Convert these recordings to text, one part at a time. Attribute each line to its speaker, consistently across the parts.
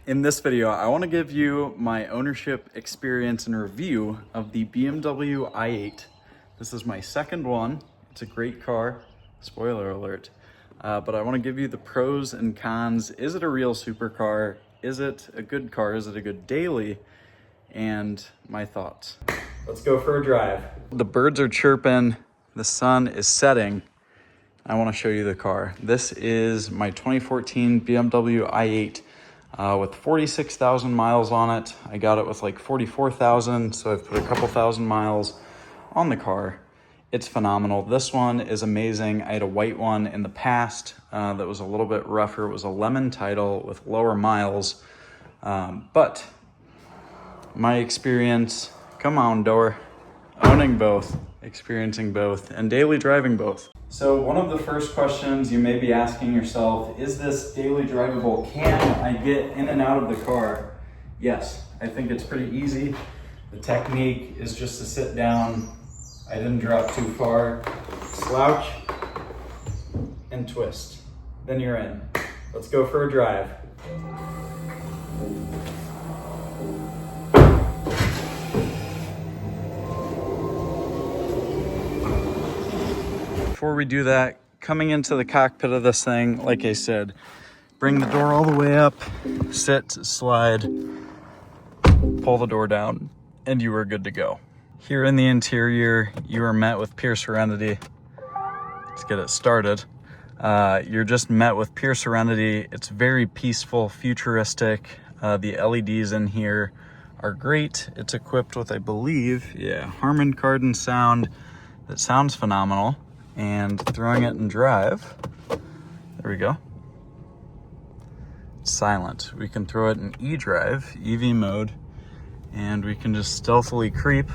Speaker 1: In this video, I want to give you my ownership experience and review of the BMW i8. This is my second one. It's a great car, spoiler alert. But I want to give you the pros and cons. Is it a real supercar? Is it a good car? Is it a good daily? And my thoughts. Let's go for a drive. The birds are chirping, the sun is setting. I want to show you the car. This is my 2014 BMW i8. With 46,000 miles on it. I got it with like 44,000, so I've put a couple thousand miles on the car. It's phenomenal. This one is amazing. I had a white one in the past that was a little bit rougher. It was a lemon title with lower miles. But my experience, come on, door, owning both, experiencing both, and daily driving both. So one of the first questions you may be asking yourself, is this daily drivable? Can I get in and out of the car? Yes, I think it's pretty easy. The technique is just to sit down. I didn't drop too far. Slouch and twist. Then you're in. Let's go for a drive. Before we do that, coming into the cockpit of this thing, like I said, bring the door all the way up, sit, slide, pull the door down, and you are good to go. Here in the interior, you are met with pure serenity. Let's get it started. You're just met with pure serenity. It's very peaceful, futuristic. The LEDs in here are great. It's equipped with, I believe, Harman Kardon sound that sounds phenomenal. And throwing it in drive, there we go. It's silent. We can throw it in e-drive, EV mode, and we can just stealthily creep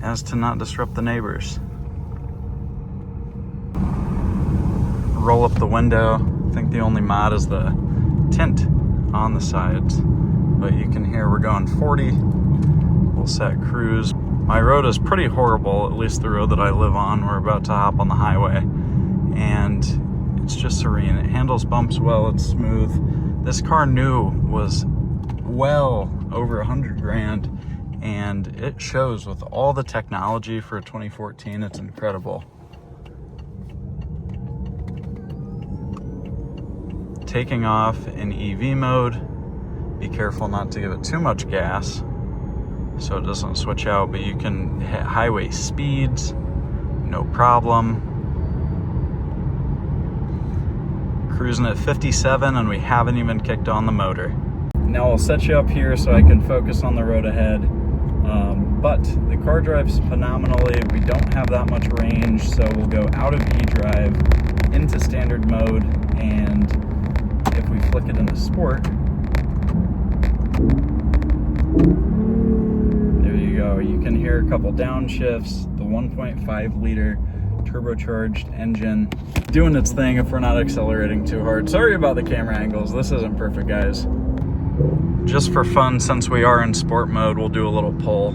Speaker 1: as to not disrupt the neighbors. Roll up the window. I think the only mod is the tint on the sides, but you can hear we're going 40. We'll set cruise. My road is pretty horrible, at least the road that I live on. We're about to hop on the highway, and it's just serene. It handles bumps well, it's smooth. This car new was well over 100 grand, and it shows with all the technology for 2014. It's incredible. Taking off in EV mode. Be careful not to give it too much gas so it doesn't switch out, but you can hit highway speeds, no problem. Cruising at 57, and we haven't even kicked on the motor. Now I'll set you up here so I can focus on the road ahead. But the car drives phenomenally. We don't have that much range, so we'll go out of e-drive into standard mode, and if we flick it into sport, you can hear a couple downshifts, the 1.5 liter turbocharged engine doing its thing if we're not accelerating too hard. Sorry about the camera angles, this isn't perfect, guys. Just for fun, since we are in sport mode, we'll do a little pull.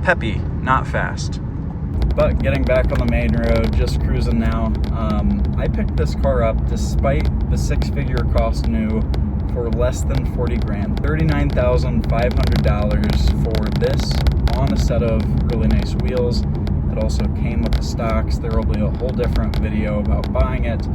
Speaker 1: Peppy, not fast. But getting back on the main road, just cruising now. I picked this car up despite the six-figure cost new for less than 40 grand, $39,500 for this on a set of really nice wheels. It also came with the stocks. There will be a whole different video about buying it.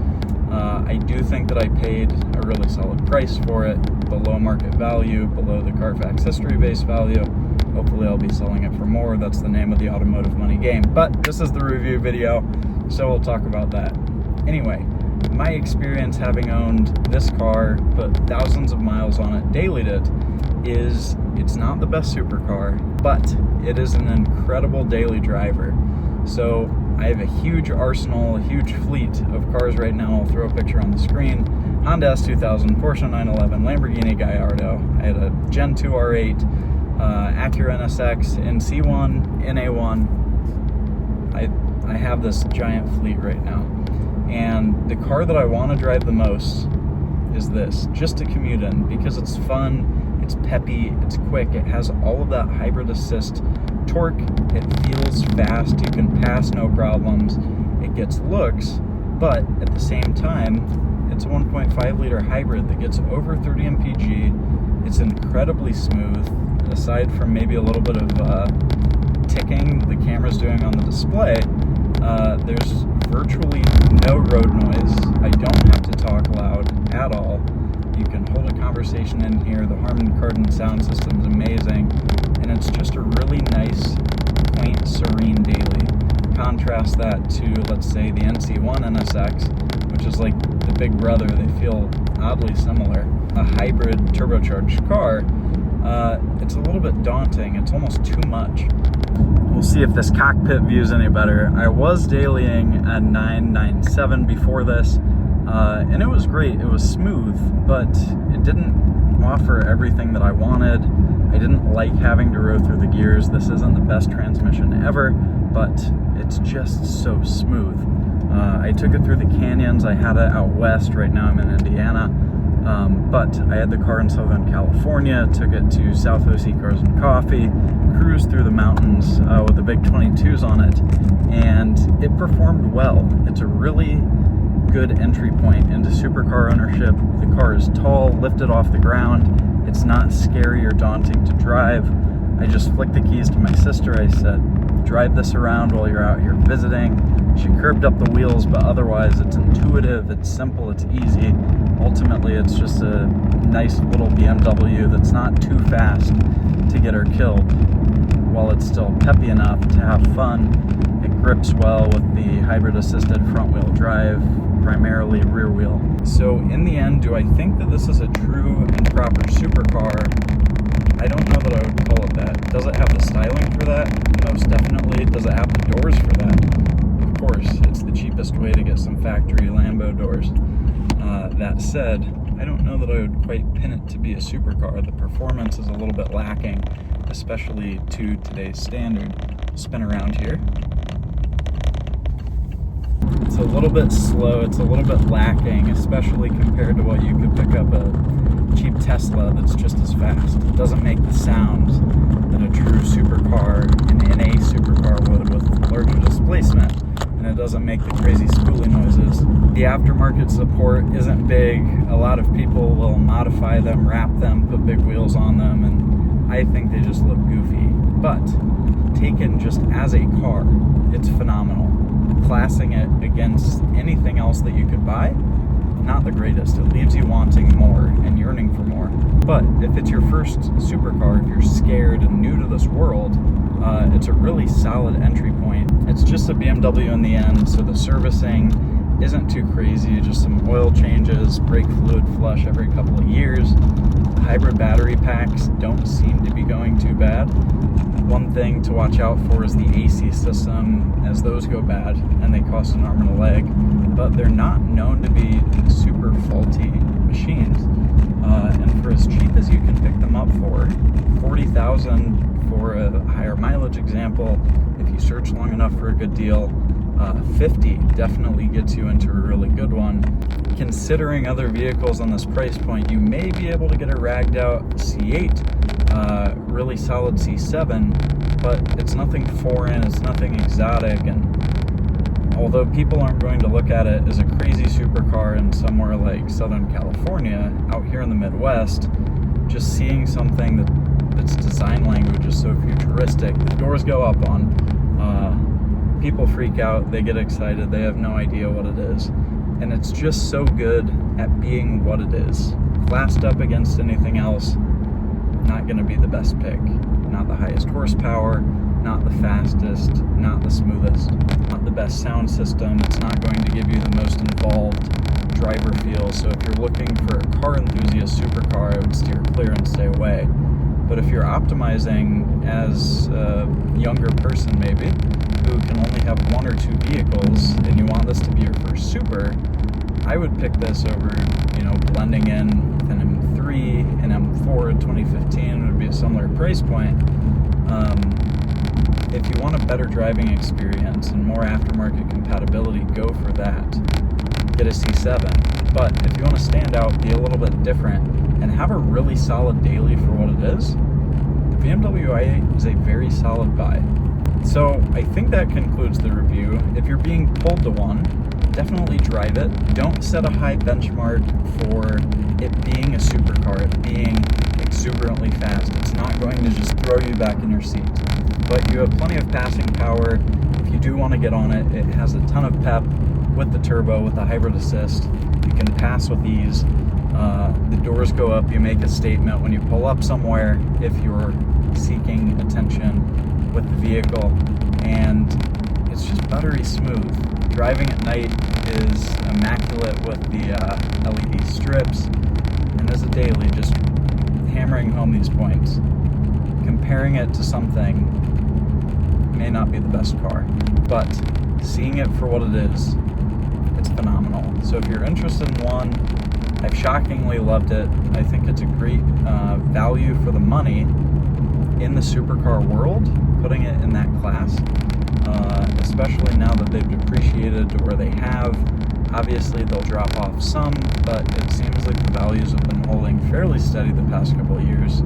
Speaker 1: I do think that I paid a really solid price for it, below market value, below the Carfax history base value. Hopefully I'll be selling it for more. That's the name of the automotive money game. But this is the review video, so we'll talk about that. Anyway, my experience having owned this car, put thousands of miles on it, dailied it, is it's not the best supercar, but it is an incredible daily driver. So I have a huge arsenal, a huge fleet of cars right now. I'll throw a picture on the screen. Honda S2000, Porsche 911, Lamborghini Gallardo. I had a Gen 2 R8, Acura NSX, NC1, NA1. I have this giant fleet right now. And the car that I want to drive the most is this, just to commute in, because it's fun, it's peppy, it's quick, it has all of that hybrid assist torque, it feels fast, you can pass no problems, it gets looks, but at the same time, it's a 1.5 liter hybrid that gets over 30 mpg. It's incredibly smooth, aside from maybe a little bit of ticking the camera's doing on the display. There's virtually no road noise. I don't have to talk loud at all. You can hold a conversation in here. The Harman Kardon sound system is amazing, and it's just a really nice, quaint, serene daily. Contrast that to, let's say, the NC1 NSX, which is like the big brother. They feel oddly similar. A hybrid turbocharged car, it's a little bit daunting. It's almost too much. We'll see if this cockpit view is any better. I was dailying a 997 before this, and it was great. It was smooth, but it didn't offer everything that I wanted. I didn't like having to row through the gears. This isn't the best transmission ever, but it's just so smooth. I took it through the canyons. I had it out west. Right now I'm in Indiana. But I had the car in Southern California, took it to South OC Cars and Coffee, cruised through the mountains with the big 22s on it, and it performed well. It's a really good entry point into supercar ownership. The car is tall, lifted off the ground. It's not scary or daunting to drive. I just flicked the keys to my sister. I said, drive this around while you're out here visiting. She curbed up the wheels, but otherwise it's intuitive, it's simple, it's easy. Ultimately, it's just a nice little BMW that's not too fast to get her killed, while it's still peppy enough to have fun. It grips well with the hybrid assisted front wheel drive, primarily rear wheel. So in the end, do I think that this is a true and proper supercar? I don't know that I would call it that. Does it have the styling for that? Most definitely. Does it have the doors for that? Of course, it's the cheapest way to get some factory Lambo doors. That said, I don't know that I would quite pin it to be a supercar. The performance is a little bit lacking, especially to today's standard. Spin around here. It's a little bit slow, it's a little bit lacking, especially compared to what you could pick up a cheap Tesla that's just as fast. It doesn't make the sounds that a true supercar, an NA supercar would with larger displacement, and it doesn't make the crazy spoolie noises. The aftermarket support isn't big. A lot of people will modify them, wrap them, put big wheels on them, and I think they just look goofy. But taken just as a car, it's phenomenal. Classing it against anything else that you could buy, not the greatest. It leaves you wanting more and yearning for more. But if it's your first supercar, if you're scared and new to this world, it's a really solid entry point. It's just a BMW in the end, so the servicing isn't too crazy, just some oil changes, brake fluid flush every couple of years. Hybrid battery packs don't seem to be going too bad. One thing to watch out for is the AC system, as those go bad and they cost an arm and a leg, but they're not known to be super faulty machines. And for as cheap as you can pick them up for, $40,000 for a higher mileage example, if you search long enough for a good deal, $50,000 definitely gets you into a really good one. Considering other vehicles on this price point, you may be able to get a ragged out C8, really solid C7, but it's nothing foreign, it's nothing exotic, and although people aren't going to look at it as a crazy supercar in somewhere like Southern California, out here in the Midwest, just seeing something that's design language is so futuristic, the doors go up on, people freak out, they get excited, they have no idea what it is. And it's just so good at being what it is. Classed up against anything else, not gonna be the best pick. Not the highest horsepower, not the fastest, not the smoothest, not the best sound system. It's not going to give you the most involved driver feel. So if you're looking for a car enthusiast supercar, I would steer clear and stay away. But if you're optimizing as a younger person maybe, who can only have one or two vehicles, and you want this to be your first super, I would pick this over, blending in an M3, an M4 in 2015 would be a similar price point. If you want a better driving experience and more aftermarket compatibility, go for that. Get a C7. But if you want to stand out, be a little bit different, and have a really solid daily for what it is, the BMW i8 is a very solid buy. So I think that concludes the review. If you're being pulled to one, definitely drive it. Don't set a high benchmark for it being a supercar, it being exuberantly fast. It's not going to just throw you back in your seat. But you have plenty of passing power. If you do want to get on it, it has a ton of pep with the turbo, with the hybrid assist. You can pass with ease. The doors go up, you make a statement when you pull up somewhere if you're seeking attention with the vehicle, and it's just buttery smooth. Driving at night is immaculate with the LED strips, and as a daily, just hammering home these points. Comparing it to something may not be the best car, but seeing it for what it is, it's phenomenal. So if you're interested in one, I've shockingly loved it. I think it's a great value for the money in the supercar world, putting it in that class, especially now that they've depreciated, or they have. Obviously they'll drop off some, but it seems like the values have been holding fairly steady the past couple of years.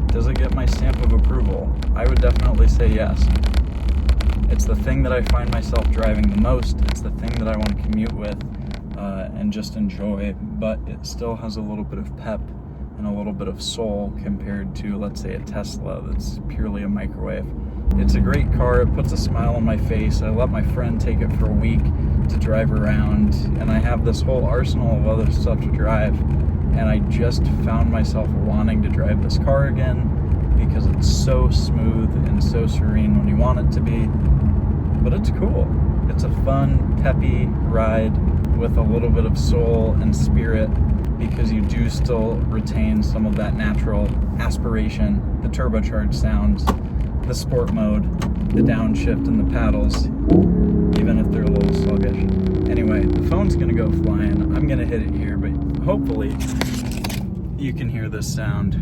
Speaker 1: Does it get my stamp of approval? I would definitely say yes. It's the thing that I find myself driving the most. It's the thing that I want to commute with and just enjoy, but it still has a little bit of pep and a little bit of soul compared to, let's say, a Tesla that's purely a microwave. It's a great car. It puts a smile on my face. I let my friend take it for a week to drive around, and I have this whole arsenal of other stuff to drive, and I just found myself wanting to drive this car again because it's so smooth and so serene when you want it to be. But it's cool. It's a fun, peppy ride with a little bit of soul and spirit, because you do still retain some of that natural aspiration, the turbocharged sounds, the sport mode, the downshift and the paddles, even if they're a little sluggish. Anyway, the phone's gonna go flying. I'm gonna hit it here, but hopefully you can hear this sound.